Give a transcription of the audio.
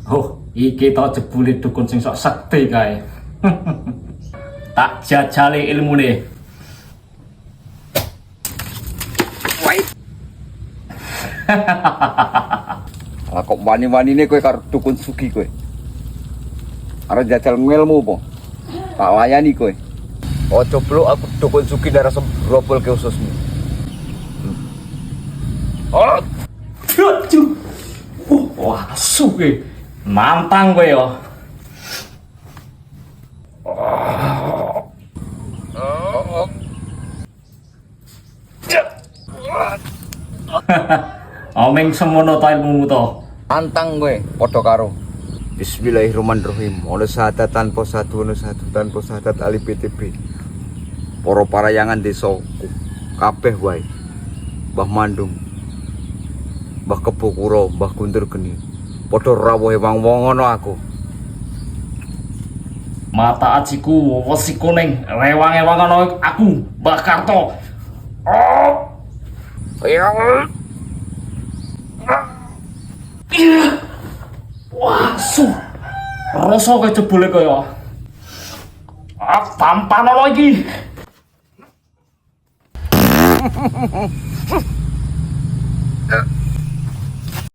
Oh, iki to jebule dukun sing sok sekti kae. Tak jajali ilmune. Wai. Lah kok wani-wanine kowe karo dukun sugi kowe. Arep jajal ngelmu apa? Tak layani kowe. Ojo blok aku dukun sugi darah sebrobol ke ususmu. Oh. Aduh. Wah, suge. Nantang kowe yo. Omeng semono ta ilmumu to. Antang kowe padha karo Bismillahirrahmanirrahim. Ono sahadat tanpa satu, ono satu tanpa sahadat alif BTP. Para parayangan desa kabeh wae. Mbah Mandung, Mbah Kebukuro, Mbah Guntur Geni. Padha rawuhe wong-wong ngono aku. Mata ajiku wesi kuning, rewang-ewang ana aku, Mbah Karto. Oh. Wah, su. Rasa kaya jebule kaya. Tampan ana iki.